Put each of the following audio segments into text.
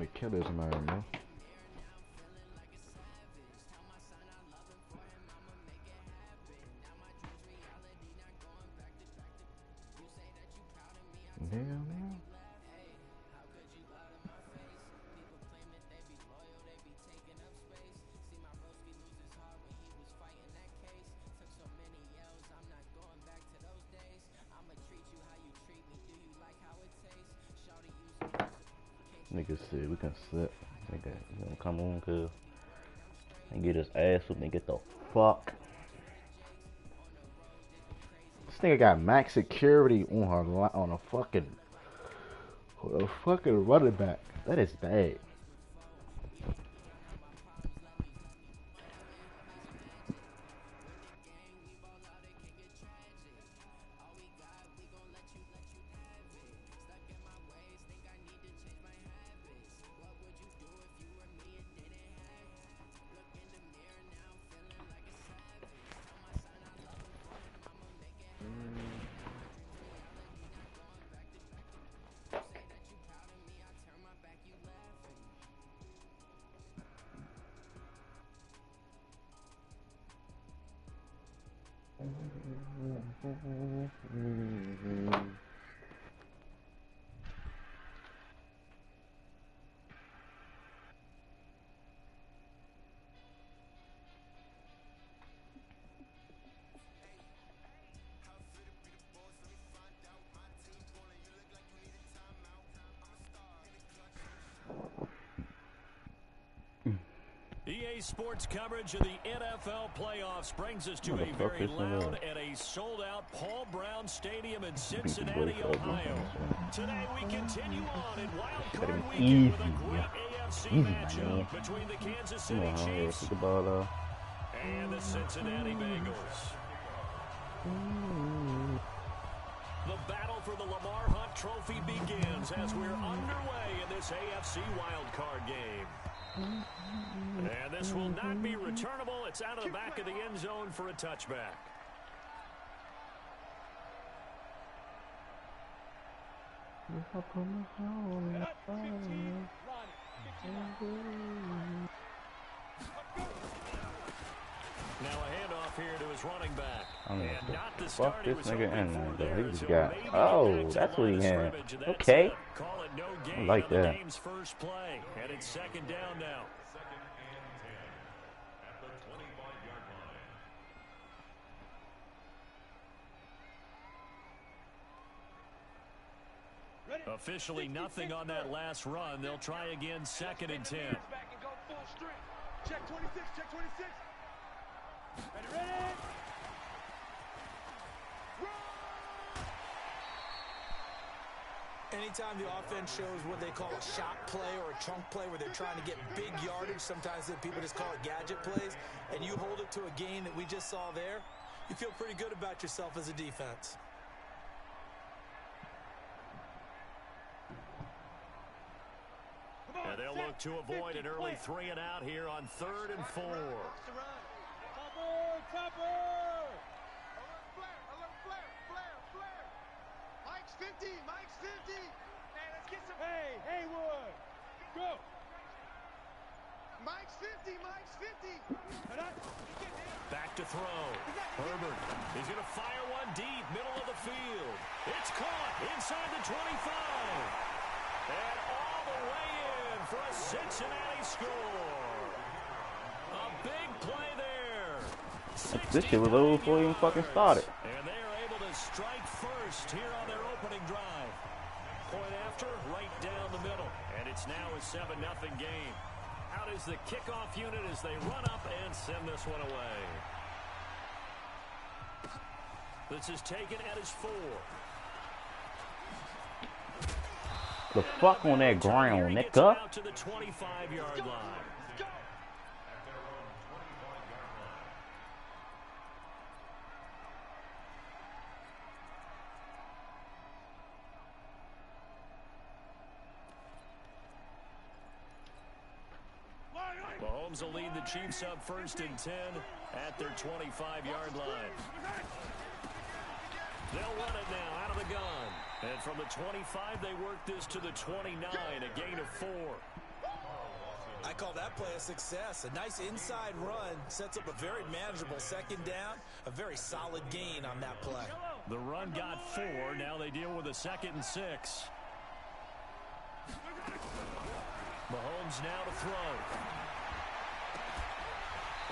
to kill this man. Damn. Nigga said we can slip. Nigga, you gonna come on, cuz. And get his ass up and get the fuck. This nigga got max security on her on a fucking running back. That is bad. EA Sports coverage of the NFL playoffs brings us to a very loud and a sold-out Paul Brown Stadium in Cincinnati, Ohio. Today we continue on in Wild Card Weekend with a great AFC matchup between the Kansas City Chiefs and the Cincinnati Bengals. The battle for the Lamar Hunt Trophy begins as we're underway in this AFC wildcard game. And this will not be returnable. It's out of the back of the end zone for a touchback. Now a handoff here to his running back. And not the fuck this nigga in there. He just got. Oh, that's what he had. Okay. I like that. First play, and it's second down now. Officially nothing on that last run. They'll try again, second and 10. Check 26, check 26. Ready. Anytime the offense shows what they call a shot play or a chunk play where they're trying to get big yardage, sometimes people just call it gadget plays, and you hold it to a gain that we just saw there, you feel pretty good about yourself as a defense. And they'll look to avoid an early 3 and out here on 3rd and 4. Mike's 50. Hey, let's get some. Hey, Haywood, go. Mike's 50. Back to throw. Herbert is going to fire one deep, middle of the field. It's caught inside the 25. And all the way in for a Cincinnati score. A big play there. This shit was over before he even fucking started. And they are able to strike first here on their opening drive. Point after, right down the middle. And it's now a 7-0 game. Out is the kickoff unit as they run up and send this one away. This is taken at his 4. The fuck on that ground, nigga. Out to the 25-yard line. Mahomes will lead the Chiefs up 1st and 10 at their 25-yard line. They'll run it now out of the gun. And from the 25, they work this to the 29, a gain of 4. I call that play a success. A nice inside run sets up a very manageable second down, a very solid gain on that play. The run got 4. Now they deal with a 2nd and 6. Mahomes now to throw.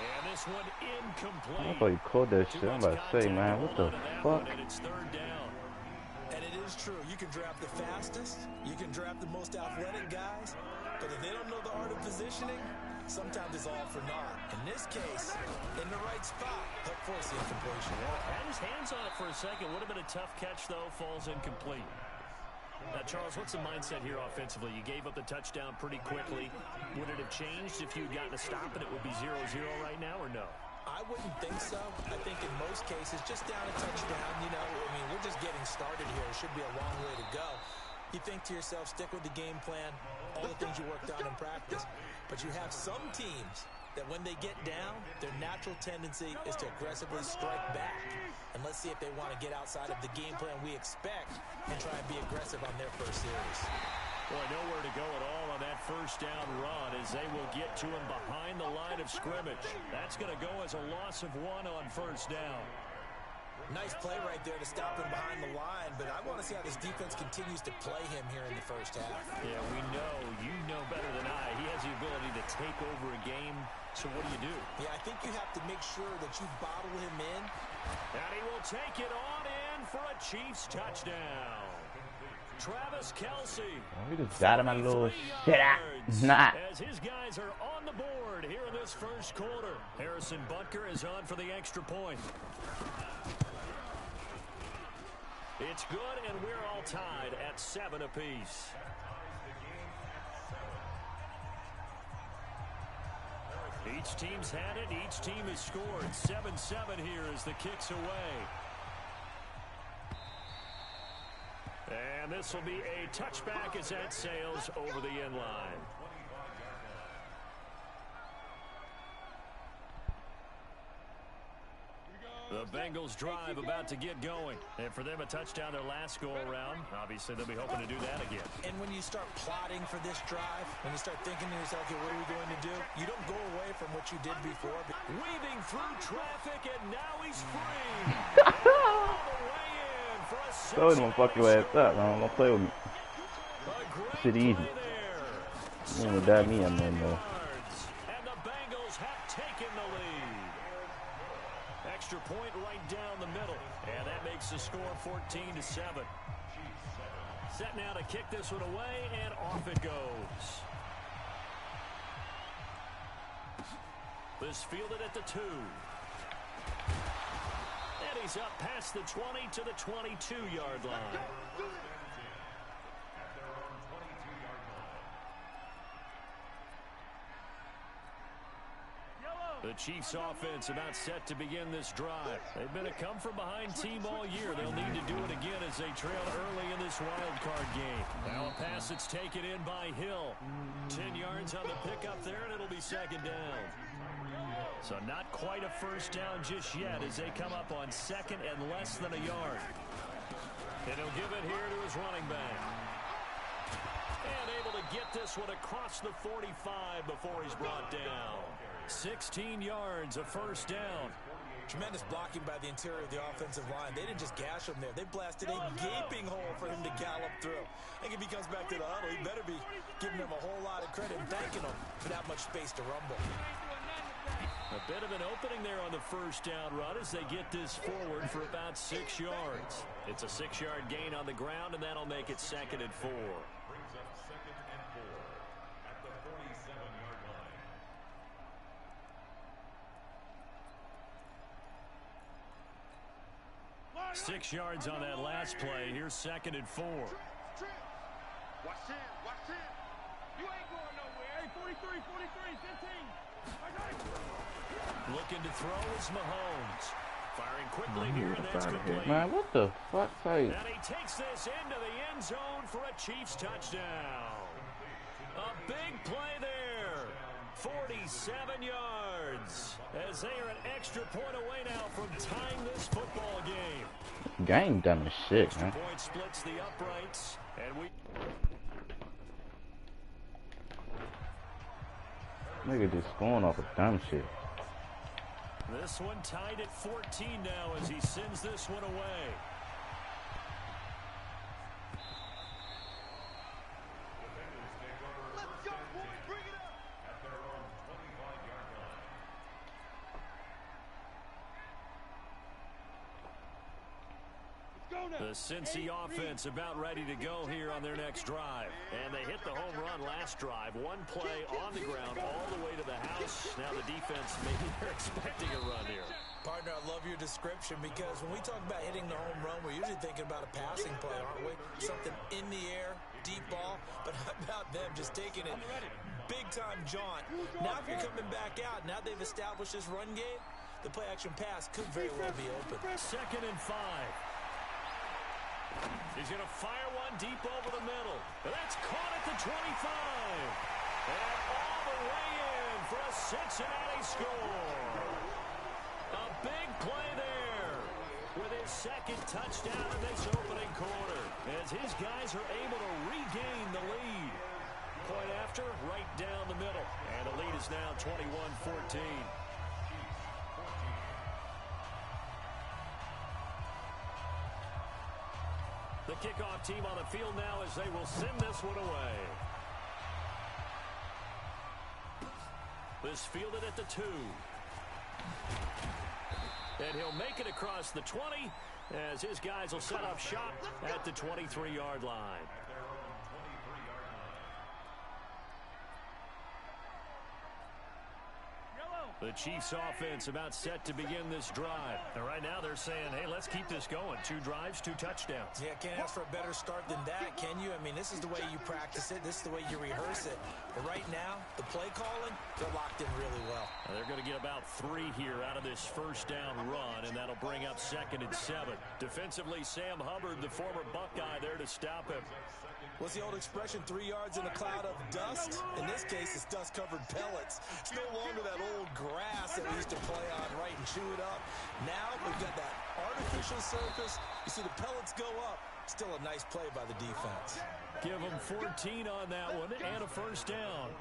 And this one incomplete. I thought you called that shit. I'm about to say, man, what the fuck? And it's 3rd down. And it is true. You can draft the fastest. You can draft the most athletic guys. But if they don't know the art of positioning, sometimes it's all for naught. In this case, in the right spot, he'll force the incompletion. Had his hands on it for a second. Would have been a tough catch, though. Falls incomplete. Now, Charles, what's the mindset here offensively? You gave up the touchdown pretty quickly. Would it have changed if you had gotten a stop and it would be 0-0 right now, or no? I wouldn't think so. I think in most cases, just down a touchdown, you know, I mean, we're just getting started here. It should be a long way to go. You think to yourself, stick with the game plan, all the things you worked on in practice. But you have some teams that when they get down, their natural tendency is to aggressively strike back. And let's see if they want to get outside of the game plan we expect and try and be aggressive on their first series. Boy, nowhere to go at all on that first down run as they will get to him behind the line of scrimmage. That's going to go as a loss of 1 on first down. Nice play right there to stop him behind the line, but I want to see how this defense continues to play him here in the first half. Yeah, we know. You know better than I. He has the ability to take over a game, so what do? Yeah, I think you have to make sure that you bottle him in. And he will take it on in for a Chiefs touchdown. Travis Kelce. Oh, he just got him a little shit out. Nah. As his guys are on the board here in this first quarter. Harrison Butker is on for the extra point. It's good, and we're all tied at 7 apiece. Each team's had it. Each team has scored. 7-7 here as the kick's away. And this will be a touchback as that sails over the end line. The Bengals drive about to get going. And for them, a touchdown their last go-around. Obviously, they'll be hoping to do that again. And when you start plotting for this drive, when you start thinking to yourself, okay, what are we going to do? You don't go away from what you did before. Weaving through traffic, and now he's free. All the way in for a 6. Told him I'm fucking your ass up, man. Don't play with me. Shit easy. You ain't gonna die me, I'm in there. And the Bengals have taken the lead. Extra point right down the middle. And that makes the score 14-7. Set now to kick this one away, and off it goes. This fielded at the 2. And he's up past the 20 to the 22-yard line. The Chiefs offense about set to begin this drive. They've been a come-from-behind team all year. They'll need to do it again as they trail early in this wild card game. Now a pass that's taken in by Hill. 10 yards on the pickup there, and it'll be 2nd down. So not quite a first down just yet as they come up on 2nd and less than a yard. And he'll give it here to his running back. And able to get this one across the 45 before he's brought down. 16 yards, a first down. Tremendous blocking by the interior of the offensive line. They didn't just gash him there. They blasted a gaping hole for him to gallop through. I think if he comes back to the huddle, he better be giving them a whole lot of credit and thanking them for that much space to rumble. A bit of an opening there on the first down run as they get this forward for about 6 yards. It's a 6-yard gain on the ground, and that'll make it 2nd and 4. Brings up 2nd and 4 at the 47-yard line. Six yards on that last play. Here's 2nd and 4. Watch 10, watch 10. You ain't going nowhere. Hey, 43, 43, 15. Looking to throw is Mahomes. Firing quickly here, and that's complete. Man, what the fuck? And he takes this into the end zone for a Chiefs touchdown. A big play there. 47 yards. As they are an extra point away now from tying this football game. Game dumb as shit, man. Point splits the uprights, and we. Nigga just going off of dumb shit. This one tied at 14 now as he sends this one away. Let's go, boys, bring it up. At their own 25-yard line. Let's go now. The Cincy offense about ready to go here on their next drive. And they hit the home run last drive. One play on the ground all the way to the house. Now the defense, maybe they're expecting a run here. Partner, I love your description because when we talk about hitting the home run, we're usually thinking about a passing play, aren't we? Something in the air, deep ball. But how about them just taking it big-time jaunt? Now if you're coming back out, now they've established this run game, the play-action pass could very well be open. 2nd and 5. He's going to fire one deep over the middle. And that's caught at the 25. And all the way in for a Cincinnati score. A big play there with his 2nd touchdown in this opening quarter as his guys are able to regain the lead. Point after, right down the middle. And the lead is now 21-14. The kickoff team on the field now as they will send this one away. This fielded at the 2. And he'll make it across the 20 as his guys will set up shop at the 23-yard line. The Chiefs offense about set to begin this drive. And right now they're saying, hey, let's keep this going. 2 drives, 2 touchdowns. Yeah, can't ask for a better start than that, can you? I mean, this is the way you practice it. This is the way you rehearse it. But right now, the play calling, they're locked in really well. Now they're going to get about 3 here out of this first down run, and that'll bring up 2nd and 7. Defensively, Sam Hubbard, the former Buckeye, there to stop him. What's the old expression, 3 yards in a cloud of dust? In this case, it's dust-covered pellets. It's no longer that old grass that we used to play on, right, and chew it up. Now we've got that artificial surface. You see the pellets go up. Still a nice play by the defense. Give them 14 on that one and a first down.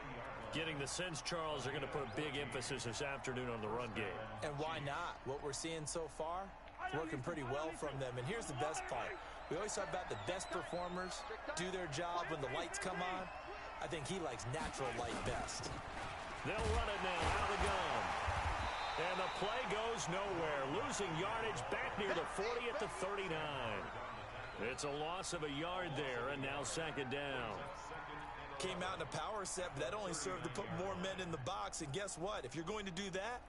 Getting the sense, Charles, are going to put a big emphasis this afternoon on the run game. And why not? What we're seeing so far, it's working pretty well from them. And here's the best part. We always talk about the best performers do their job when the lights come on. I think he likes natural light best. They'll run it now out of the gun. And the play goes nowhere. Losing yardage back near the 40 at the 39. It's a loss of a yard there, and now 2nd down. Came out in a power set, but that only served to put more men in the box. And guess what? If you're going to do that,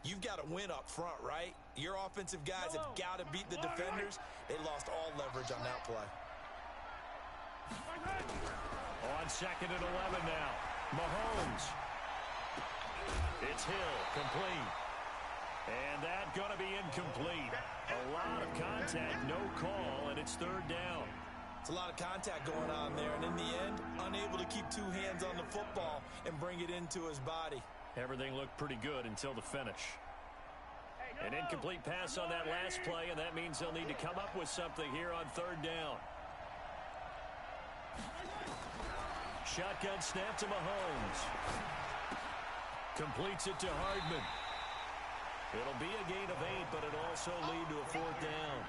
you've got to win up front, right? Your offensive guys have got to beat the defenders. They lost all leverage on that play. On 2nd and 11 now. Mahomes. It's Hill, complete. And that's going to be incomplete. A lot of contact, no call, and it's 3rd down. It's a lot of contact going on there, and in the end, unable to keep 2 hands on the football and bring it into his body. Everything looked pretty good until the finish. An incomplete pass on that last play, and that means they'll need to come up with something here on 3rd down. Shotgun snap to Mahomes. Completes it to Hardman. It'll be a gain of 8, but it'll also lead to a 4th down.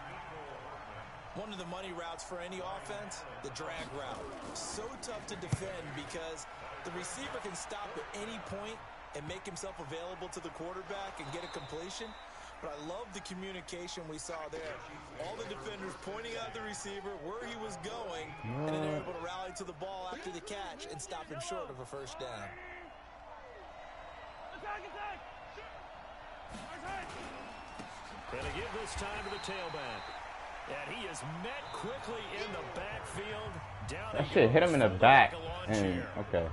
One of the money routes for any offense, the drag route. So tough to defend because the receiver can stop at any point and make himself available to the quarterback and get a completion. But I love the communication we saw there. All the defenders pointing out the receiver, where he was going, and then they're able to rally to the ball after the catch and stop him short of a first down. And they give this time to the tailback. And he is met quickly in the backfield. Down that shit hit him in the back. Okay.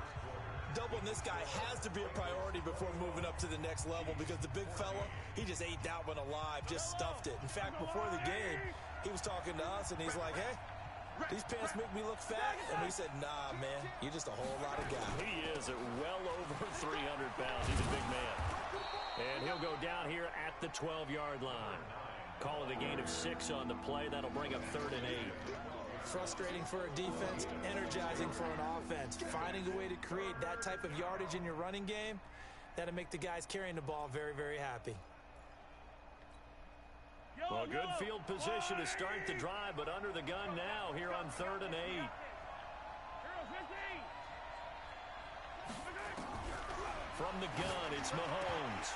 Doubling this guy has to be a priority before moving up to the next level because the big fella, he just ate that one alive, just stuffed it. In fact, before the game, he was talking to us, and he's like, hey, these pants make me look fat. And we said, nah, man, you're just a whole lot of guy. He is at well over 300 pounds. He's a big man. And he'll go down here at the 12-yard line. Call it a gain of 6 on the play. That'll bring up 3rd and 8. Frustrating for a defense, energizing for an offense. Finding a way to create that type of yardage in your running game, that'll make the guys carrying the ball very, very happy. Well, good field position to start the drive, but under the gun now here on 3rd and 8. From the gun, it's Mahomes.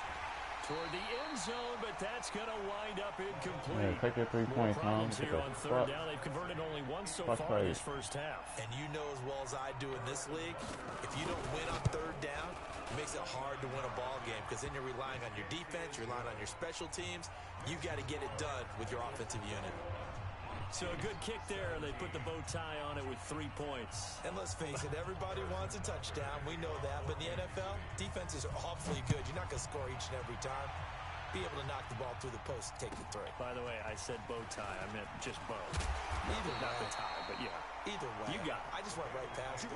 Toward the end zone, but that's going to wind up incomplete. Yeah, take your 3 points, problems man. here on 3rd down. They've converted only once so far in this first half. And you know as well as I do in this league, if you don't win on 3rd down, it makes it hard to win a ball game because then you're relying on your defense, you're relying on your special teams. You got to get it done with your offensive unit. So a good kick there. They put the bow tie on it with 3 points. And let's face it, everybody wants a touchdown. We know that. But in the NFL, defenses are awfully good. You're not going to score each and every time. Be able to knock the ball through the post and take the 3. By the way, I said bow tie. I meant just bow. Either not way. the tie, but yeah. Either way. You got it. I just went right past it.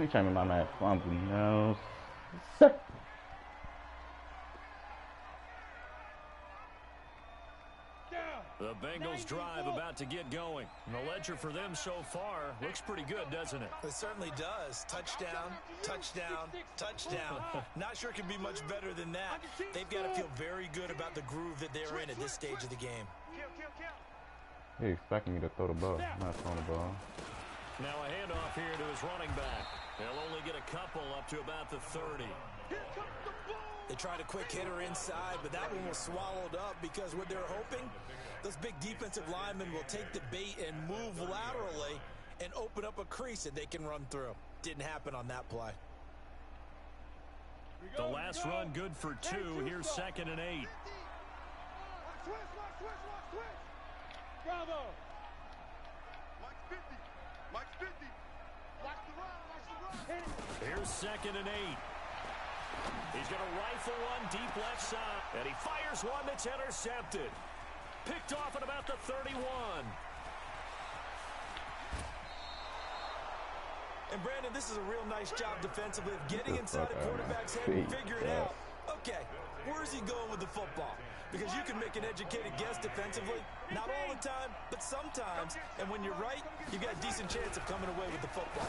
He trying to make my man fumble, no. The Bengals drive about to get going. And the ledger for them so far looks pretty good, doesn't it? It certainly does. Touchdown, touchdown, touchdown. Not sure it can be much better than that. They've got to feel very good about the groove that they're in at this stage of the game. He expecting me to throw the ball, not throwing the ball. Now a handoff here to his running back. They'll only get a couple up to about the 30. They tried a quick hitter inside, but that one was swallowed up because what they're hoping, those big defensive linemen will take the bait and move laterally and open up a crease that they can run through. Didn't happen on that play. The last run good for 2. Here's 2nd and 8. Bravo. Mike's 50. Mike's 50. Watch the run. Watch the run. Here's 2nd and 8. He's going to rifle one deep left side. And he fires one that's intercepted. Picked off at about the 31. And Brandon, this is a real nice job defensively of getting inside a quarterback's head and figuring out, okay, where's he going with the football? Because you can make an educated guess defensively, not all the time, but sometimes. And when you're right, you've got a decent chance of coming away with the football.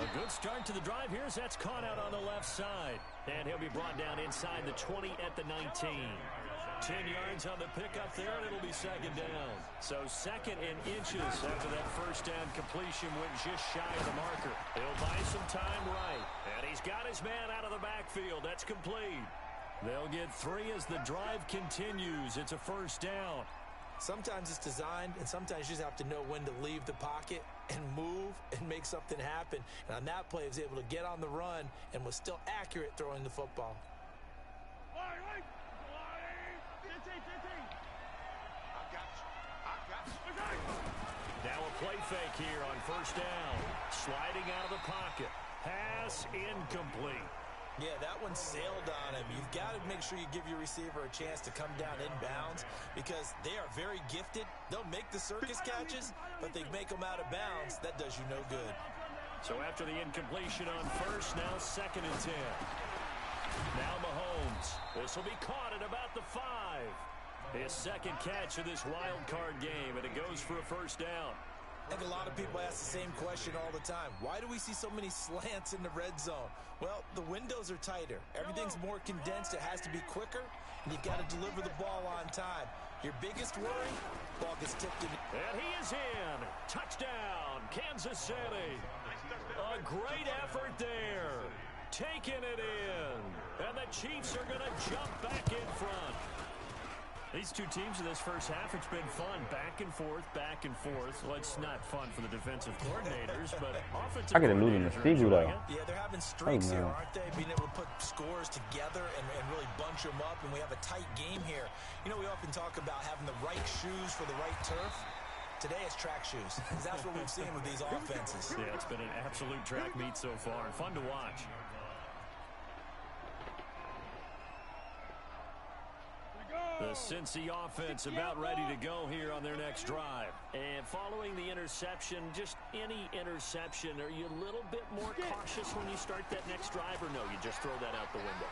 A good start to the drive. Here's that's caught out on the left side. And he'll be brought down inside the 20 at the 19. 10 yards on the pickup there, and it'll be 2nd down. So 2nd and inches after that first down completion went just shy of the marker. He'll buy some time right. And he's got his man out of the backfield. That's complete. They'll get 3 as the drive continues. It's a 1st down. Sometimes it's designed, and sometimes you just have to know when to leave the pocket and move and make something happen. And on that play, he was able to get on the run and was still accurate throwing the football. Now a play fake here on 1st down. Sliding out of the pocket. Pass incomplete. Yeah, that one sailed on him. You've got to make sure you give your receiver a chance to come down inbounds because they are very gifted. They'll make the circus catches, but they make them out of bounds. That does you no good. So after the incompletion on 1st, now 2nd and 10. Now Mahomes. This will be caught at about the 5. His 2nd catch of this wild card game, and it goes for a 1st down. I think a lot of people ask the same question all the time. Why do we see so many slants in the red zone? Well, the windows are tighter. Everything's more condensed. It has to be quicker, and you've got to deliver the ball on time. Your biggest worry, ball gets tipped in. And he is in. Touchdown, Kansas City. A great effort there. Taking it in. And the Chiefs are going to jump back in front. These two teams in this first half, it's been fun. Back and forth, back and forth. Well, it's not fun for the defensive coordinators, but offensive I get a losing the Cgew, though. Yeah, they're having streaks here, aren't they? Being able to put scores together and really bunch them up, and we have a tight game here. You know, we often talk about having the right shoes for the right turf. Today it's track shoes. That's what we've seen with these offenses. Yeah, it's been an absolute track meet so far, and fun to watch. The Cincy offense about ready to go here on their next drive. And following the interception, just any interception, are you a little bit more cautious when you start that next drive, or no, you just throw that out the window?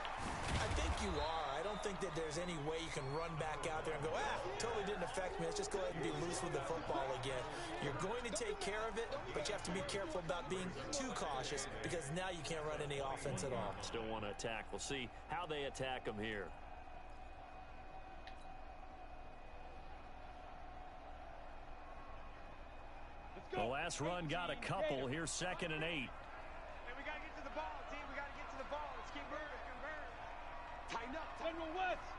I think you are. I don't don't think that there's any way you can run back out there and go, totally didn't affect me. Let's just go ahead and be loose with the football again. You're going to take care of it, but you have to be careful about being too cautious because now you can't run any offense at all. Still want to attack. We'll see how they attack them here. The last run got a couple. Here's 2nd and 8. Hey, we got to get to the ball, team. We got to get to the ball. Let's keep moving. Tighten up. General West.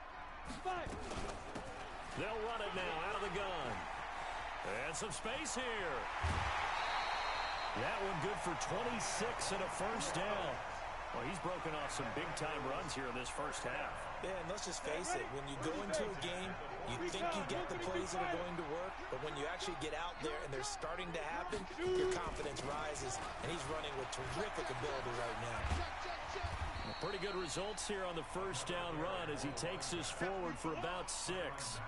5. They'll run it now out of the gun. And some space here. That one good for 26 and a first down. Well, he's broken off some big-time runs here in this first half. Yeah, and let's just face it. When you go into a game, you think you get the plays that are going to work, but when you actually get out there and they're starting to happen, your confidence rises, and he's running with terrific ability right now. Pretty good results here on the first down run as he takes us forward for about 6.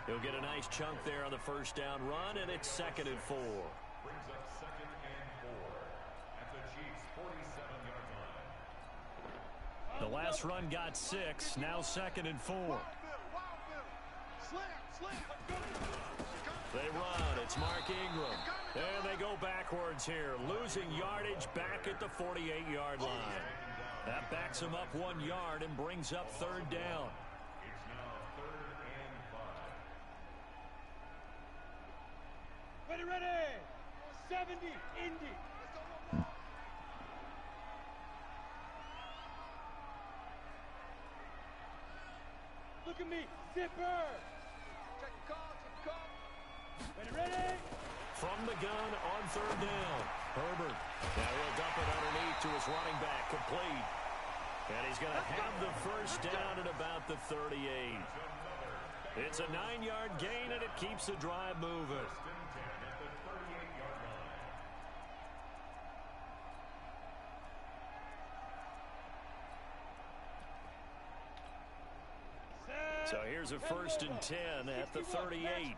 He'll get a nice chunk there on the first down run, and it's 2nd and 4. Brings up 2nd and 4 at the Chiefs' 47-yard line. The last run got 6. Now 2nd and 4. They run. It's Mark Ingram. And they go backwards here, losing yardage back at the 48-yard line. That backs him up 1 yard and brings up 3rd down. It's now 3rd and 5. Ready. 70, Indy. Look at me, zipper. Check the call. Ready. From the gun on 3rd down. Herbert. Now he'll dump it underneath to his running back. Complete. And he's going to have the first down at about the 38. It's a 9-yard gain, and it keeps the drive moving. So here's a 1st and 10 at the 38.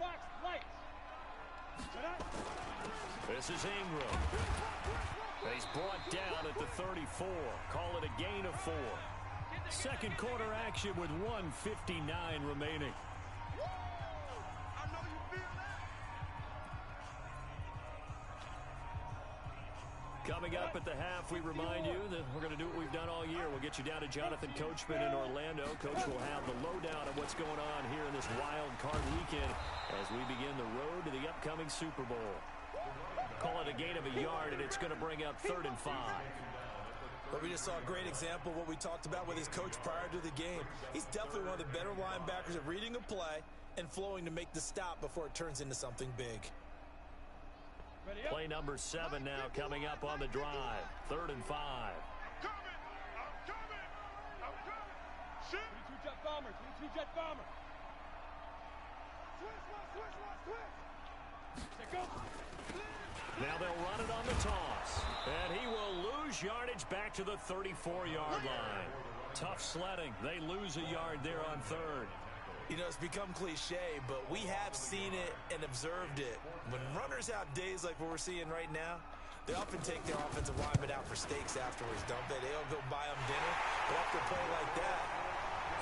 This is Ingram. He's brought down at the 34. Call it a gain of 4. Second quarter action with 1:59 remaining. Coming up at the half, we remind you that we're going to do what we've done all year. We'll get you down to Jonathan Coachman in Orlando. Coach will have the lowdown of what's going on here in this wild card weekend as we begin the road to the upcoming Super Bowl. Call it a gain of a yard, and it's going to bring up 3rd and 5. But we just saw a great example of what we talked about with his coach prior to the game. He's definitely one of the better linebackers at reading a play and flowing to make the stop before it turns into something big. Play number 7 now coming up on the drive. 3rd and 5. I'm coming. 22 jet bomber. Switch. Now they'll run it on the toss. And he will lose yardage back to the 34-yard line. Tough sledding. They lose a yard there on 3rd. You know, it's become cliche, but we have seen it and observed it. When runners have days like what we're seeing right now, they often take their offensive linemen out for steaks afterwards, don't they? They'll go buy them dinner, but after a play like that,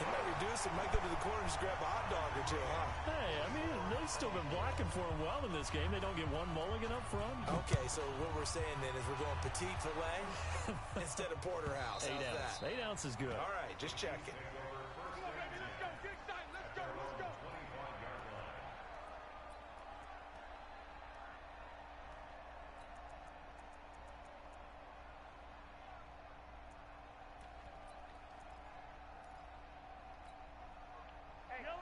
they might reduce it, might go to the corner and just grab a hot dog or two, huh? Hey, I mean, they've still been blocking for him well in this game. They don't get one mulligan up front. Okay, so what we're saying then is we're going petite filet instead of porterhouse. How's that? 8 ounce is good. All right, just checking.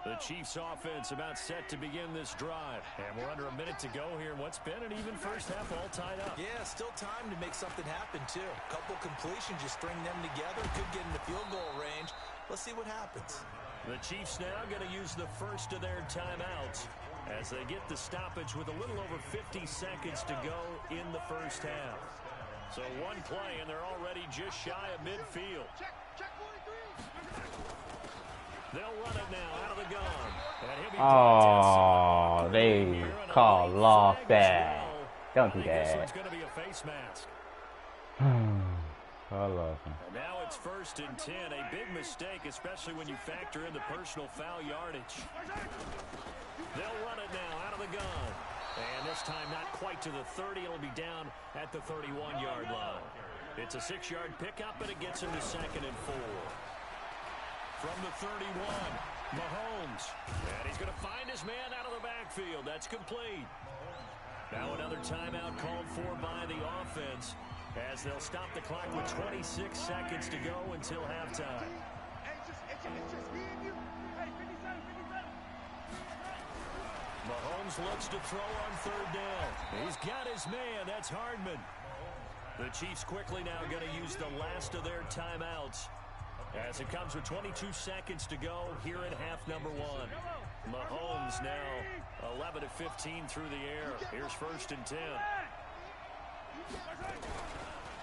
The Chiefs offense about set to begin this drive. And we're under a minute to go here. What's been an even first half all tied up. Yeah, still time to make something happen, too. A couple completions, you string them together. Could get into field goal range. Let's see what happens. The Chiefs now going to use the first of their timeouts as they get the stoppage with a little over 50 seconds to go in the first half. So one play, and they're already just shy of midfield. Check 43. They'll run it now out of the gun. And he'll be Oh, they call offside. Don't do This that. one's going to be a face mask. And now it's 1st and 10. A big mistake, especially when you factor in the personal foul yardage. They'll run it now out of the gun. And this time not quite to the 30. It'll be down at the 31-yard line. It's a 6-yard pickup, and it gets him to 2nd and 4. From the 31, Mahomes. And he's going to find his man out of the backfield. That's complete. Now another timeout called for by the offense, as they'll stop the clock with 26 seconds to go until halftime. Mahomes looks to throw on 3rd down. He's got his man. That's Hardman. The Chiefs quickly now going to use the last of their timeouts, as it comes with 22 seconds to go here in half number 1. Mahomes now 11 of 15 through the air. Here's 1st and 10.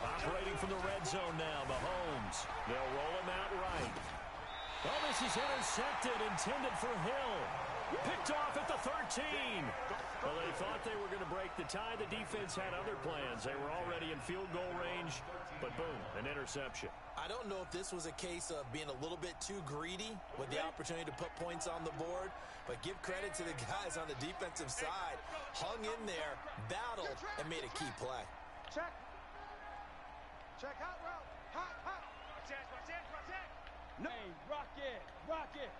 Operating from the red zone now, Mahomes. They'll roll him out right. Oh, this is intercepted, intended for Hill. Picked off at the 13. Well, they thought they were going to break the tie. The defense had other plans. They were already in field goal range, but boom, an interception. I don't know if this was a case of being a little bit too greedy with the opportunity to put points on the board, but give credit to the guys on the defensive side. Hung in there, battled, and made a key play. Check. Check, hot route. Hot. Watch that. No. Hey, rock it.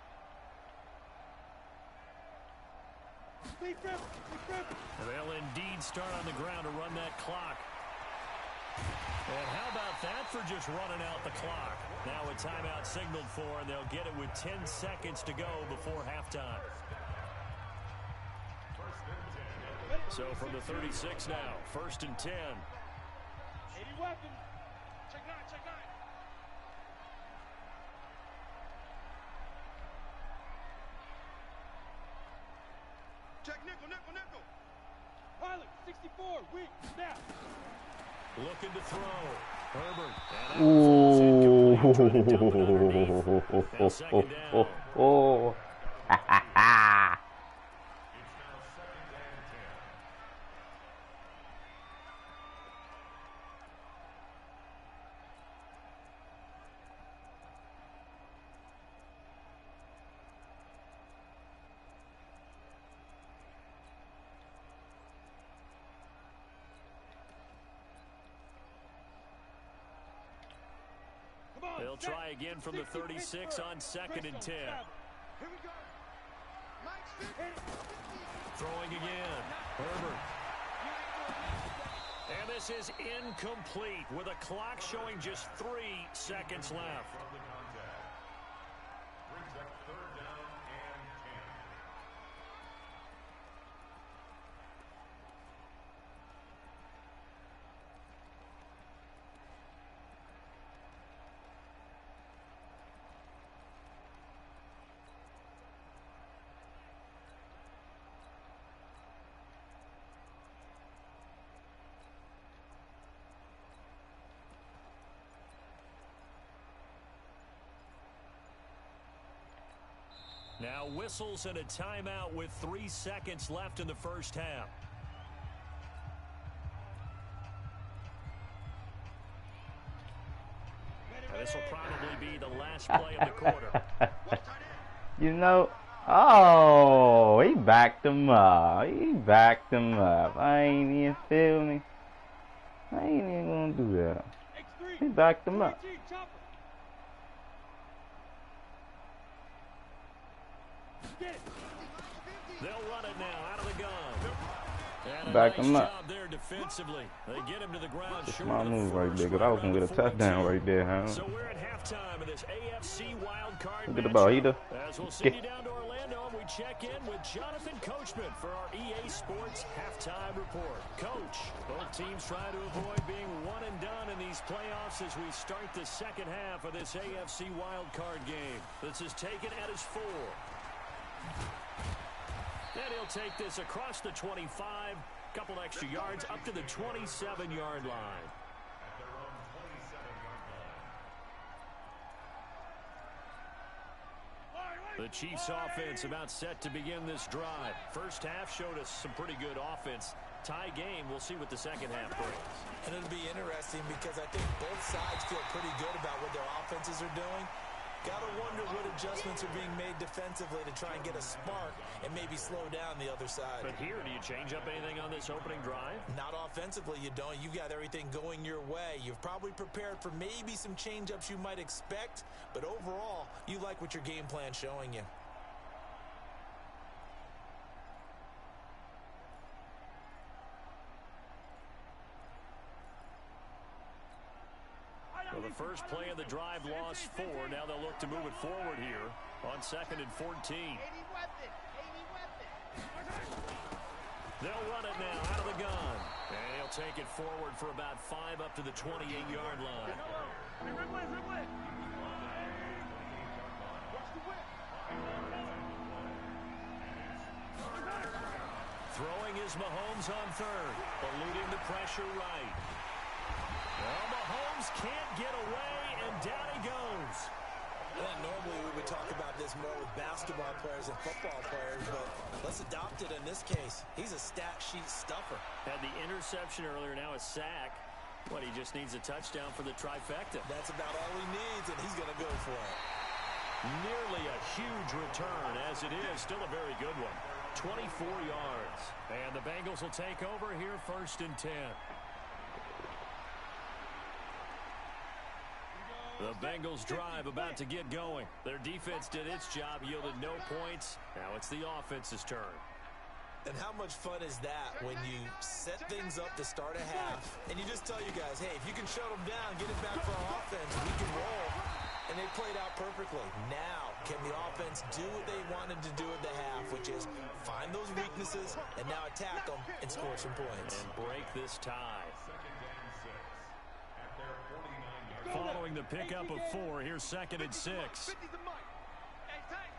They'll indeed start on the ground to run that clock. And how about that for just running out the clock? Now a timeout signaled for, and they'll get it with 10 seconds to go before halftime. So from the 36 now, 1st and 10. 80 weapon. Check 9. Check nickel. Pilot, 64, weak, snap. Looking to throw. Herbert. And second down. They'll try again from the 36 on 2nd and 10. Here we go. Throwing again. Herbert. And this is incomplete with a clock showing just 3 seconds left. Brings up 3rd down and 10. Now whistles and a timeout with 3 seconds left in the first half. Now, this will probably be the last play of the quarter. You know, oh, he backed him up. I ain't even feel me. I ain't even gonna do that. He backed him up. They'll run it now out of the gun. And Back nice him up. job there defensively. They get him to the ground. That's short my of move right first, there, because I was going to get a touchdown 42. right there, huh? So we're at halftime of this AFC wild card Look at the ball, matchup. Heater. As we'll send you down to Orlando, and we check in with Jonathan Coachman for our EA Sports halftime report. Coach, both teams trying to avoid being one and done in these playoffs as we start the second half of this AFC wild card game. This is taken at his 4. And he'll take this across the 25, couple extra yards up to the 27-yard line. At their own 27-yard line. The Chiefs offense about set to begin this drive. First half showed us some pretty good offense. tie game. We'll see what the second half brings. And it'll be interesting because I think both sides feel pretty good about what their offenses are doing. Got to wonder what adjustments are being made defensively to try and get a spark and maybe slow down the other side. But here, do you change up anything on this opening drive? Not offensively, you don't. You've got everything going your way. You've probably prepared for maybe some change-ups you might expect, but overall, you like what your game plan's showing you. Well, the first play of the drive lost 4. Now they'll look to move it forward here on 2nd and 14. They'll run it now out of the gun. And he'll take it forward for about 5 up to the 28-yard line. Throwing is Mahomes on 3rd, eluding the pressure right. Well, Mahomes can't get away, and down he goes. Well, normally we would talk about this more with basketball players and football players, but let's adopt it in this case. He's a stat sheet stuffer. Had the interception earlier, now a sack. What, he just needs a touchdown for the trifecta. That's about all he needs, and he's going to go for it. Nearly a huge return, as it is. Still a very good one. 24 yards. And the Bengals will take over here 1st and 10. The Bengals drive about to get going. Their defense did its job, yielded no points. Now it's the offense's turn. And how much fun is that when you set things up to start a half, and you just tell you guys, hey, if you can shut them down, get it back for our offense, we can roll. And they played out perfectly. Now, can the offense do what they wanted to do at the half, which is find those weaknesses and now attack them and score some points. And break this tie. 2nd and 6 at their 49-yard line. Following the pickup of 4, here's 2nd and 6. 50's the mic. Hey, tight.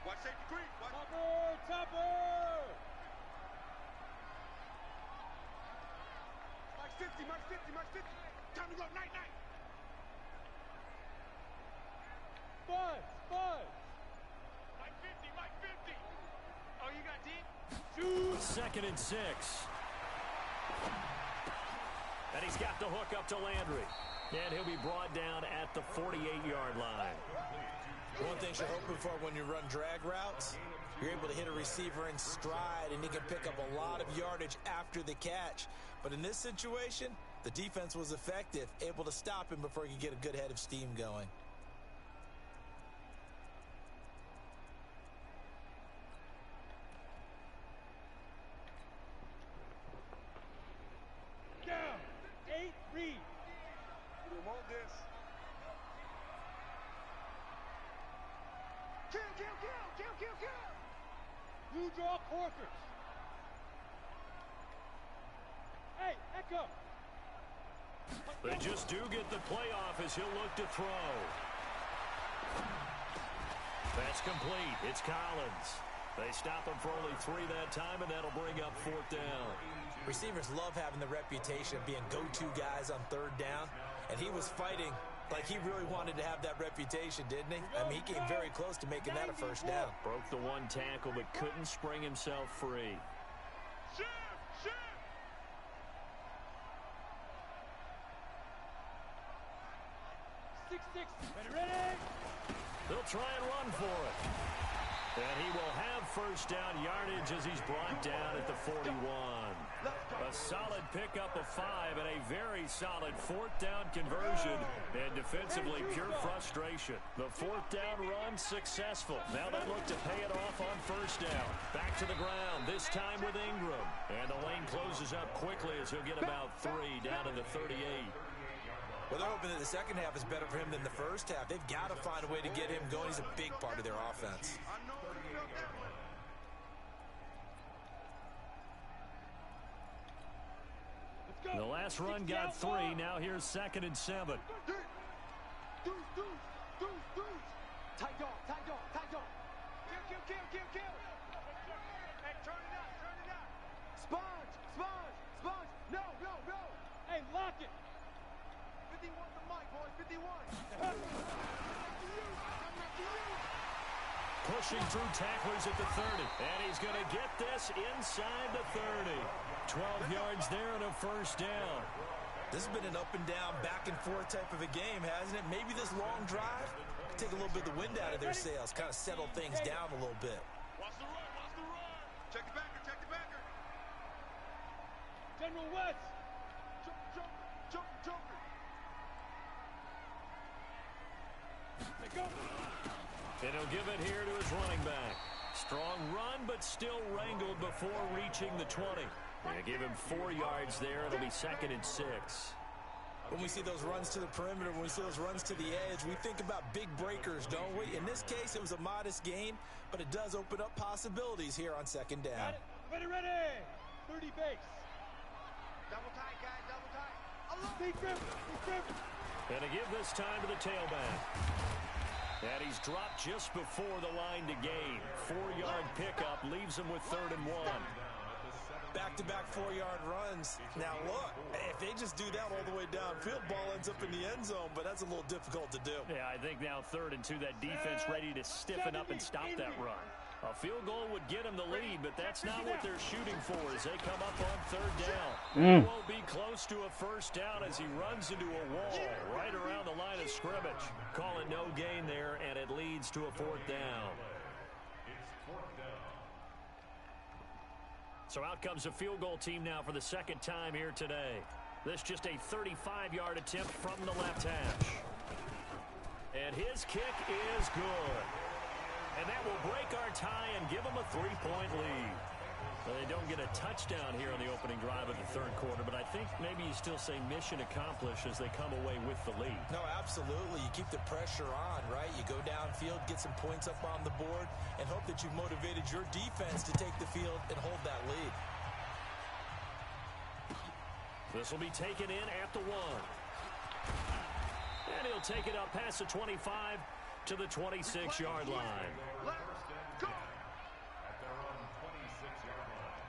Watch safety creep. Topper. Mark 50. Time to go. Night. Buzz. Mike 50. Oh, you got deep? Shoot. 2nd and 6. And he's got the hook up to Landry. And he'll be brought down at the 48-yard line. One thing you're hoping for when you run drag routes, you're able to hit a receiver in stride, and he can pick up a lot of yardage after the catch. But in this situation, the defense was effective, able to stop him before he could get a good head of steam going. Down. 8, read. We want this. Kill. You draw corkers. Hey, Echo. They just do get the playoff as he'll look to throw. That's complete. It's Collins. They stop him for only 3 that time, and that'll bring up 4th down. Receivers love having the reputation of being go-to guys on 3rd down, and he was fighting like he really wanted to have that reputation, didn't he? I mean, he came very close to making that a 1st down. Broke the 1 tackle, but couldn't spring himself free. Shift. 6-6. Ready? They'll try and run for it. And he will have 1st down yardage as he's brought down at the 41. A solid pickup of 5 and a very solid 4th down conversion. And defensively, pure frustration. The 4th down run successful. Now they look to pay it off on 1st down. Back to the ground, this time with Ingram. And the lane closes up quickly as he'll get about 3 down to the 38. Well, they're hoping that the second half is better for him than the first half. They've got to find a way to get him going. He's a big part of their offense. The last run got 3. Now here's 2nd and 7. Deuce. Tight dog. Kill. Hey, turn it up. Sponge. No. Hey, lock it. 51 the mic, boys. 51. pushing through tacklers at the 30. And he's going to get this inside the 30. 12 yards there and a first down. This has been an up and down, back and forth type of a game, hasn't it? Maybe this long drive take a little bit of the wind out of their sails, kind of settle things down a little bit. Watch the run, watch the run. Check the backer, check the backer. General West. Jump. And he'll give it here to his running back. Strong run, but still wrangled before reaching the 20. They give him 4 yards there. It'll be 2nd and 6. When we see those runs to the perimeter, when we see those runs to the edge, we think about big breakers, don't we? In this case, it was a modest gain, but it does open up possibilities here on 2nd down. Ready. 30 base. Double tight, guys, double tight. Big grip. And to give this time to the tailback. And he's dropped just before the line to gain. 4-yard pickup leaves him with 3rd and 1. Back-to-back 4-yard runs. Now, look, if they just do that all the way downfield, ball ends up in the end zone, but that's a little difficult to do. Yeah, I think now 3rd and 2, that defense ready to stiffen up and stop that run. A field goal would get him the lead, but that's not what they're shooting for as they come up on 3rd down. He won't be close to a first down as he runs into a wall right around the line of scrimmage. Call it no gain there, and it leads to a 4th down. So out comes a field goal team now for the 2nd time here today. This just a 35-yard attempt from the left hash. And his kick is good. And that will break our tie and give them a 3-point lead. Well, they don't get a touchdown here on the opening drive of the 3rd quarter, but I think maybe you still say mission accomplished as they come away with the lead. No, absolutely. You keep the pressure on, right? You go downfield, get some points up on the board, and hope that you've motivated your defense to take the field and hold that lead. This will be taken in at the 1. And he'll take it up past the 25 to the 26-yard line. Let's go. At their own 26-yard line.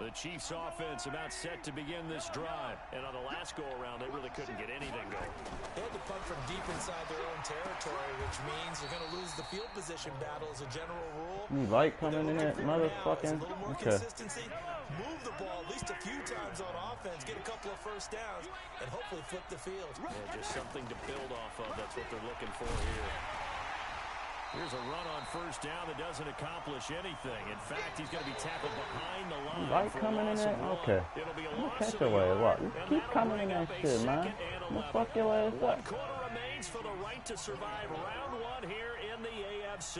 The Chiefs offense about set to begin this drive. And on the last go-around, they really couldn't get anything going. They had to punt from deep inside their own territory, which means they're going to lose the field position battle as a general rule. You like coming in that motherfucking... A little more Okay. consistency. Move the ball at least a few times on offense. Get a couple of first downs and hopefully flip the field. Yeah, just something to build off of. That's what they're looking for here. Here's a run on first down that doesn't accomplish anything. In fact, he's going to be tackled behind the line. You like coming in that? Okay. I'm gonna catch your way. What? You keep coming in that shit, man. I'm gonna fuck your ass up. 1 quarter remains for the right to survive round 1 here in the AFC.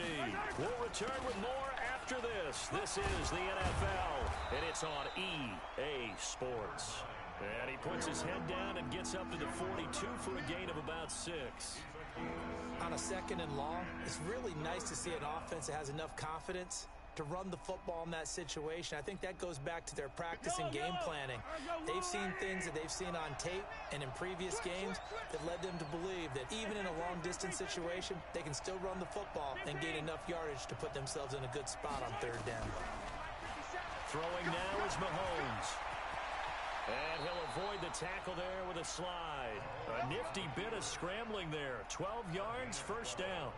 We'll return with more after this. This is the NFL, and it's on EA Sports. And he puts his head down and gets up to the 42 for a gain of about 6. On a 2nd and long, it's really nice to see an offense that has enough confidence to run the football in that situation. I think that goes back to their practice and game planning. They've seen things that they've seen on tape and in previous games that led them to believe that even in a long-distance situation, they can still run the football and gain enough yardage to put themselves in a good spot on 3rd down. Throwing now is Mahomes. And he'll avoid the tackle there with a slide. A nifty bit of scrambling there. 12 yards, first down.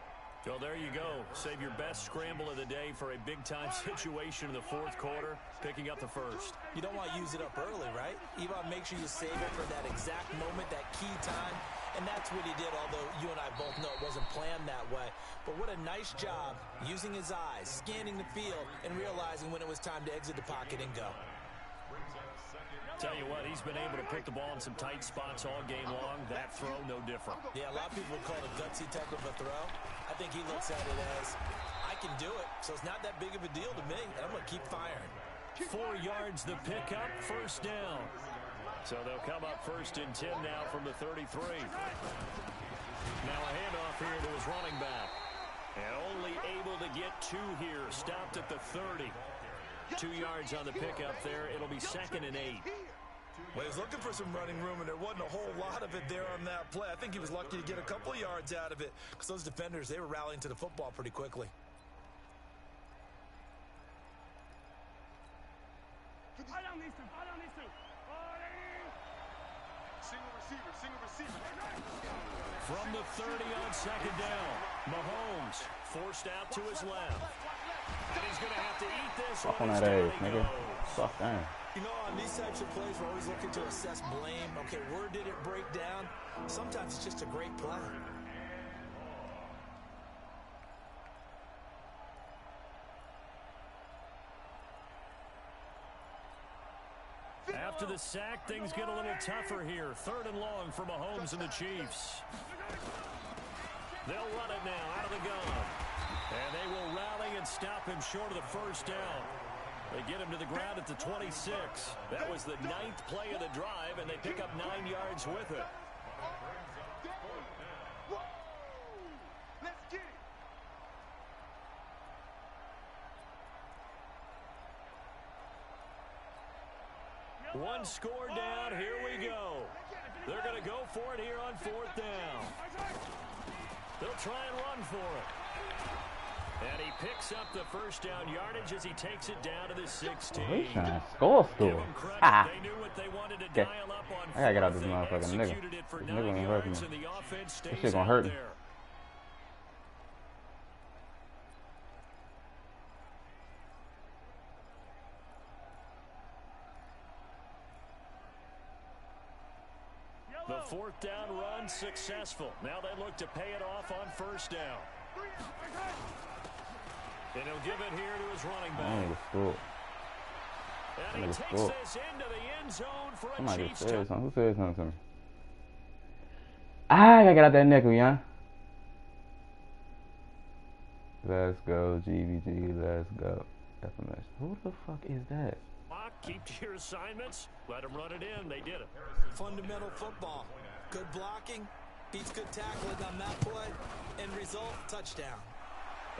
So there you go. Save your best scramble of the day for a big-time situation in the 4th quarter, picking up the first. You don't want to use it up early, right? You want to make sure you save it for that exact moment, that key time. And that's what he did, although you and I both know it wasn't planned that way. But what a nice job using his eyes, scanning the field, and realizing when it was time to exit the pocket and go. Tell you what, he's been able to put the ball in some tight spots all game long. That throw, no different. Yeah, a lot of people would call it a gutsy type of a throw. I think he looks at it as, I can do it, so it's not that big of a deal to me, and I'm going to keep firing. 4 yards the pickup, first down. So they'll come up 1st and 10 now from the 33. Now a handoff here to his running back. And only able to get 2 here, stopped at the 30. 2 yards on the pickup there. It'll be 2nd and 8. Well, he was looking for some running room, and there wasn't a whole lot of it there on that play. I think he was lucky to get a couple of yards out of it because those defenders, they were rallying to the football pretty quickly. Fall down these two. From the 30 on second down, Mahomes forced out to his left. And he's going to have to eat this Fuck one on as that down ass, he nigga. goes. Fuck damn. You know, on these types of plays, we're always looking to assess blame. Okay, where did it break down? Sometimes it's just a great play. After the sack, things get a little tougher here. 3rd and long for Mahomes and the Chiefs. They'll run it now out of the gun. And they will rally and stop him short of the first down. They get him to the ground at the 26. That was the 9th play of the drive, and they pick up 9 yards with it. Let's get it. One score down. Here we go. They're going to go for it here on 4th down. They'll try and run for it. And he picks up the first down yardage as he takes it down to the 16. Oh, he's trying to score. Give them credit. They knew what they wanted to dial up on. I gotta get out this They motherfucking nigga. executed it for This 9 nigga ain't hurting yards, me. and the offense This stays shit gonna out hurt me. there. The 4th down run successful. Now they look to pay it off on 1st down. And he'll give it here to his running That back. nigga scored. And he nigga takes scored. this into the end zone for a Somebody Chiefs said touchdown. something. Who said something to me? I gotta get out that nickel, young. Let's go, GBG. Let's go. FMS. Who the fuck is that? Keep to your assignments. Let them run it in. They did it. Fundamental football. Good blocking, beats good tackling on that play. End result, touchdown.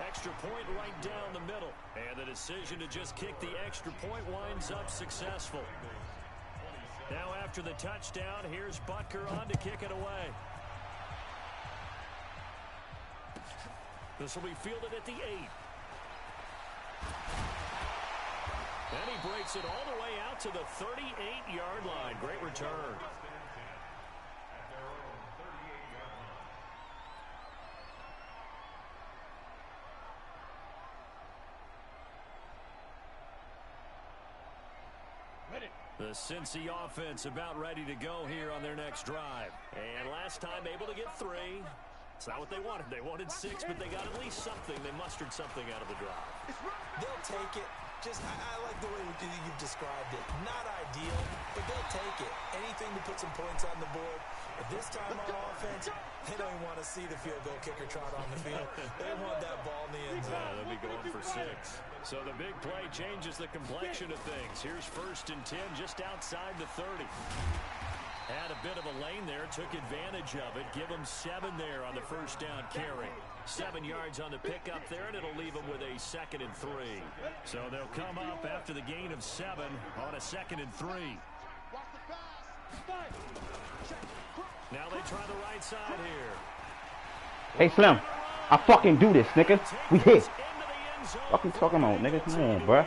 Extra point right down the middle. And the decision to just kick the extra point winds up successful. Now after the touchdown, here's Butker on to kick it away. This will be fielded at the 8. And he breaks it all the way out to the 38-yard line. Great return. The Cincy offense about ready to go here on their next drive. And last time able to get 3. It's not what they wanted. They wanted 6, but they got at least something. They mustered something out of the drive. They'll take it. Just, I like the way you've described it. Not ideal, but they'll take it. Anything to put some points on the board. But this time on offense, they don't even want to see the field goal kicker trot on the field. They want that ball in the end zone. They'll be going for 6. So the big play changes the complexion of things. Here's 1st and 10 just outside the 30. Had a bit of a lane there, took advantage of it. Give them 7 there on the first down carry. 7 yards on the pickup there, and it'll leave them with a 2nd and 3. So they'll come up after the gain of 7 on a 2nd and 3. Now they try the right side here. Hey, Slim. I fucking do this, nigga. We here. What you talking about, nigga? Come on, bruh.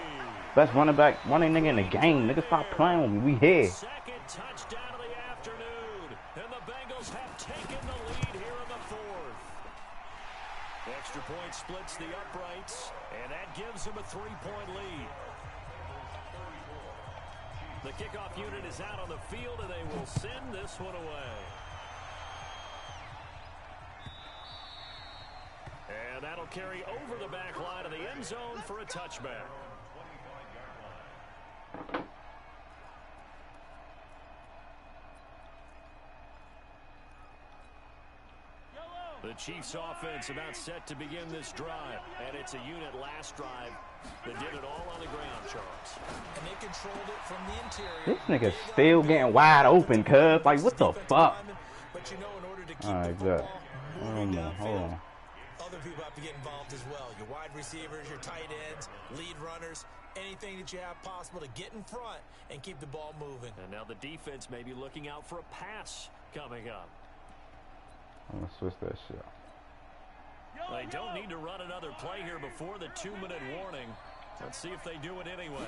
Best running back, running nigga in the game. Nigga, stop playing with me. We here. Second touchdown of the afternoon. And the Bengals have taken the lead here in the 4th. Extra point splits the uprights, and that gives them a 3-point lead. The kickoff unit is out on the field, and they will send this one away. And that'll carry over the back line of the end zone for a touchback. The Chiefs offense about set to begin this drive, and it's a unit last drive that did it all on the ground, Charles. And they controlled it from the interior. This nigga still getting wide open, cuz. Like, what the fuck? But you know, in order to keep Alright, the good. football moving downfield, Hold on. other people have to get involved as well. Your wide receivers, your tight ends, lead runners, anything that you have possible to get in front and keep the ball moving. And now the defense may be looking out for a pass coming up. I'm gonna switch that shit. They don't need to run another play here before the 2-minute warning. Let's see if they do it anyway.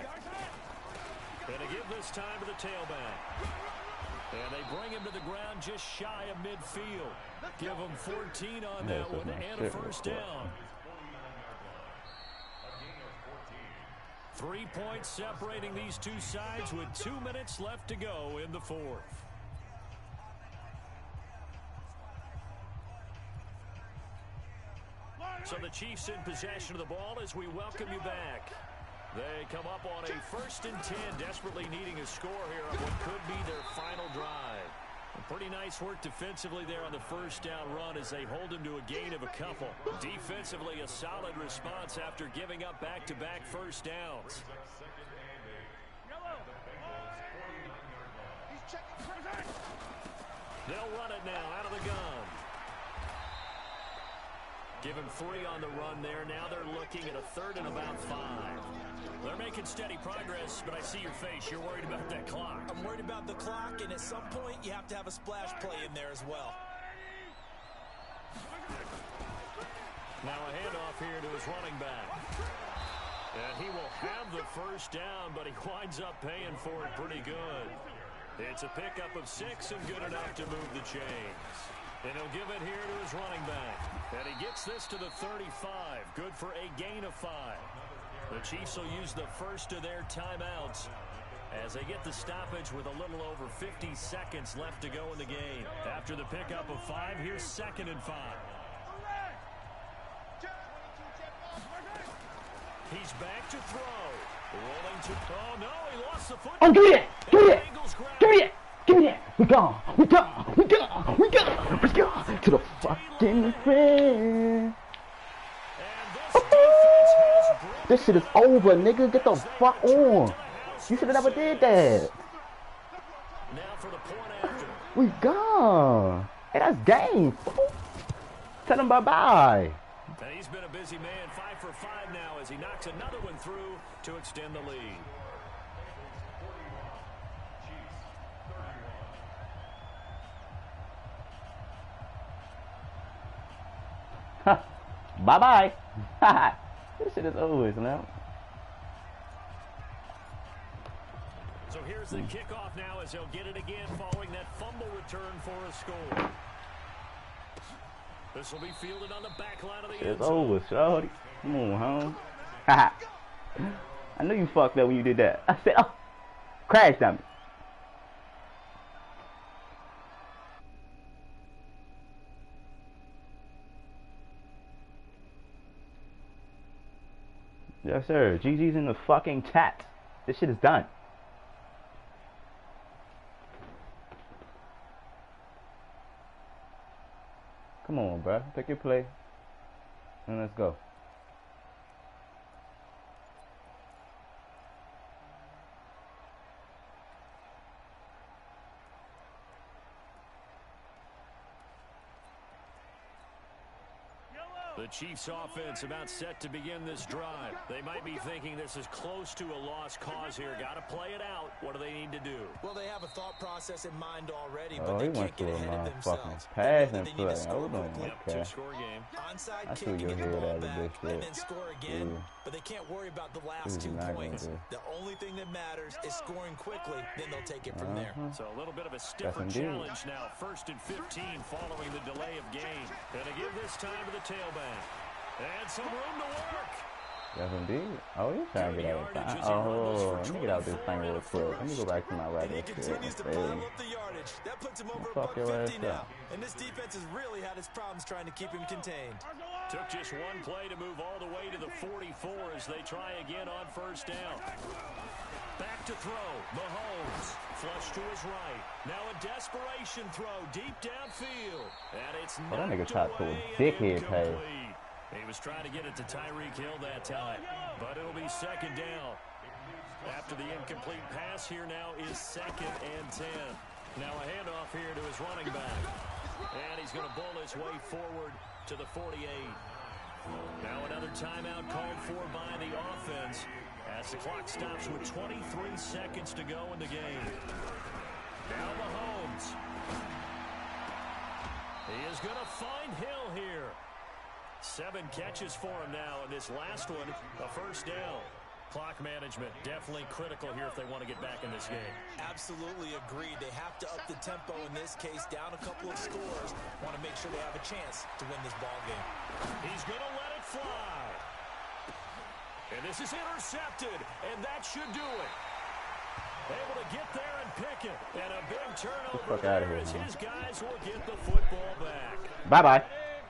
Gonna give this time to the tailback. And they bring him to the ground just shy of midfield. Give him 14 on that one and a first down. 3 points separating these two sides with 2 minutes left to go in the fourth. So the Chiefs in possession of the ball as we welcome you back. They come up on a 1st and 10, desperately needing a score here on what could be their final drive. Pretty nice work defensively there on the first down run as they hold him to a gain of a couple. Defensively, a solid response after giving up back-to-back first downs. They'll run it now out of the gun. Give him 3 on the run there. Now they're looking at a 3rd and about 5. They're making steady progress, but I see your face. You're worried about that clock. I'm worried about the clock, and at some point, you have to have a splash play in there as well. Now a handoff here to his running back. And he will have the first down, but he winds up paying for it pretty good. It's a pickup of 6 and good enough to move the chains. And he'll give it here to his running back. And he gets this to the 35. Good for a gain of 5. The Chiefs will use the first of their timeouts as they get the stoppage with a little over 50 seconds left to go in the game. After the pickup of 5, here's 2nd and 5. He's back to throw. Rolling to... Oh, no, he lost the football. Oh, give me that! Give me that! Give me that! Give me that! We gone! We gone! We gone! We gone! Let's go to the fucking ring! This shit is over, nigga. Get the fuck on. You should have never did that. Now for the point after. We gone. Hey, that's game. Tell him bye-bye. He's been a busy man. 5 for 5 now as he knocks another one through to extend the lead. Bye-bye. This shit is over now. So here's the kickoff now as they'll get it again following that fumble return for a score. This will be fielded on the back line of the end zone. It's over, shorty. Come on, home. I knew you fucked up when you did that. I said, oh, crashed on me. Yes, sir. GG's in the fucking chat. This shit is done. Come on, bro. Pick your play. And let's go. The Chiefs offense about set to begin this drive. They might be thinking this is close to a lost cause here. Got to play it out. What do they need to do? Well, they have a thought process in mind already, Oh, but they he went can't get for ahead of a themselves. passing They need play. to score Hold on. quickly. Yep, Okay. 2-score game. Onside I kick see to your get the head ball out of back this and shit. then score again. Yeah. But they can't worry about the last This is 2 not points. gonna The only thing that matters is scoring quickly, then they'll take it from there. So a little bit of a stiffer indeed. challenge now. 1st and 15 following the delay of game. Going to give this time to the tailback. And some room to work. Yes, indeed. Oh, he's trying to get out of time. Oh, let me get out this thing real quick. Let me go back to my And regular he shit. continues to Hey. pile up the yardage. That puts him over Fuck about your 50 ass now. up. And this defense has really had its problems trying to keep him contained. Took just one play to move all the way to the 44 as they try again on 1st down. Back to throw. Mahomes. Flush to his right. Now a desperation throw deep downfield. And it's Oh, that nigga knocked tried to away and dickhead pass. incomplete. He was trying to get it to Tyreek Hill that time. But it'll be 2nd down. After the incomplete pass, here now is 2nd and 10. Now a handoff here to his running back. And he's going to bull his way forward to the 48. Now another timeout called for by the offense as the clock stops with 23 seconds to go in the game. Now Mahomes. He is going to find Hill here. 7 catches for him now, and this last one, a 1st down. Clock management, definitely critical here if they want to get back in this game. Absolutely agreed. They have to up the tempo in this case, down a couple of scores. Want to make sure they have a chance to win this ball game. He's going to let it fly. And this is intercepted, and that should do it. Able to get there and pick it. And a big turnover there as his guys will get the football back. Bye-bye.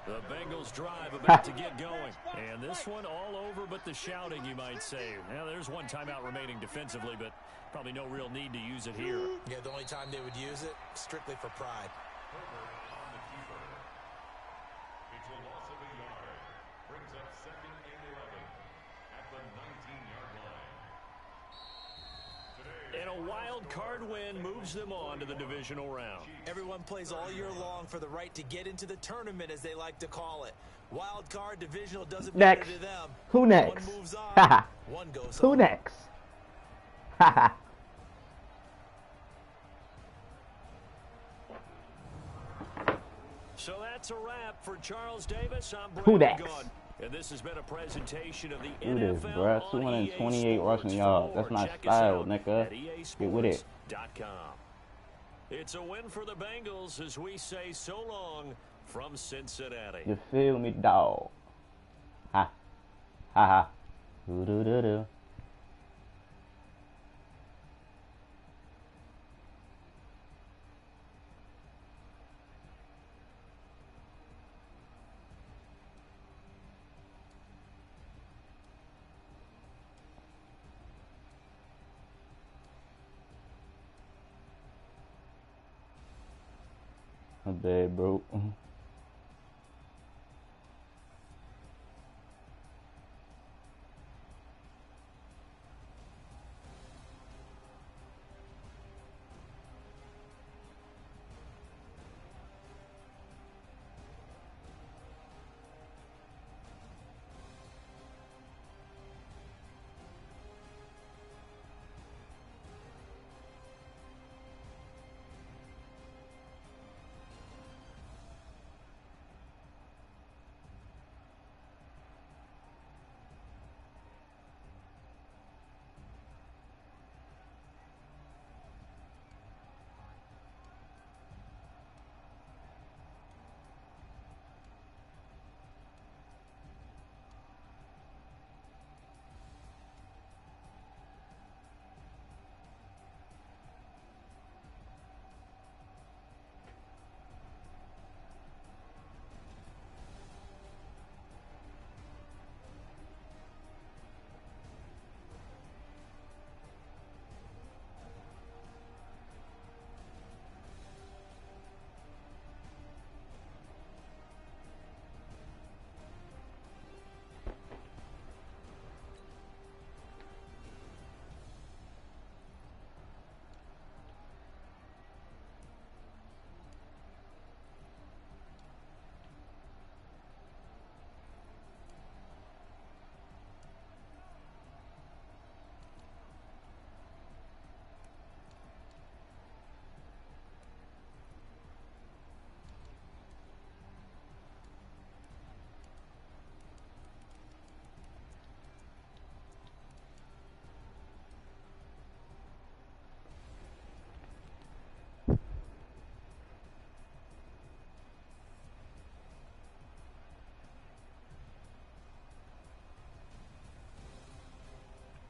The Bengals drive about to get going. And this one all over but the shouting, you might say. Now, there's one timeout remaining defensively, but probably no real need to use it here. Yeah, the only time they would use it, strictly for pride. Herbert on the keeper. It's a loss of a yard. Brings up 2nd and 11 at the 19-yard line. And a wild card win moves them on to the divisional round. Everyone plays all year long for the right to get into the tournament, as they like to call it. Wild card divisional doesn't matter to them. Who next? One moves on, one goes Who on. next? So that's a wrap for Charles Davis. I'm Who Brandon next? Gunn. And this has been a presentation of the Do this, NFL bruh. on 228 EA rushing Sports. yards. That's For not check us style, out nigga. at Get with it. easports.com. It's a win for the Bengals as we say so long from Cincinnati. You feel me, dog? Ha. Ha ha. Do-do-do-do. My bad, bro.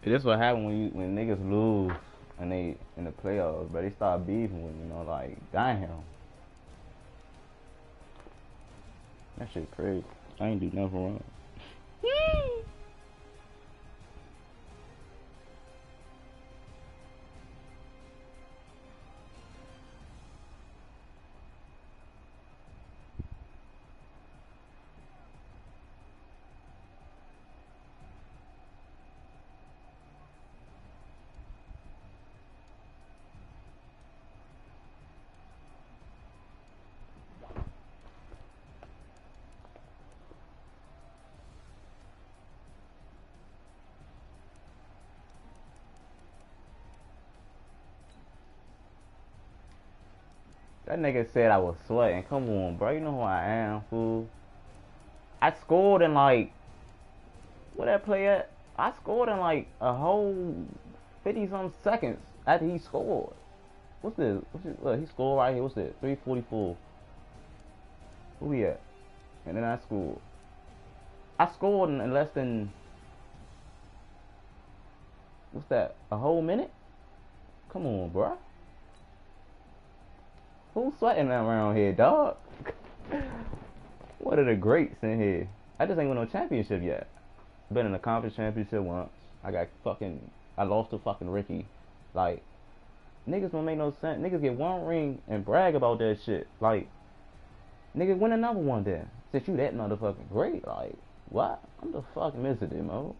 This what happen when niggas lose and they in the playoffs, but they start beefing with, you know, like, damn. That shit crazy. I ain't do nothing wrong. That nigga said I was sweating. Come on, bro. You know who I am, fool. I scored in, like, where that play at? I scored in like a whole 50-some seconds after he scored. What's this? Look, he scored right here. What's this? 3:44. Who we at? And then I scored. I scored in less than, what's that? A whole minute? Come on, bruh. Who's sweating around here, dog? What are the greats in here? I just ain't win no championship yet. Been in a conference championship once. I lost to fucking Ricky. Like, niggas don't make no sense. Niggas get one ring and brag about that shit. Like, nigga, win another one then. Since you that motherfucking great. Like, what? I'm the fucking Mr. Mo.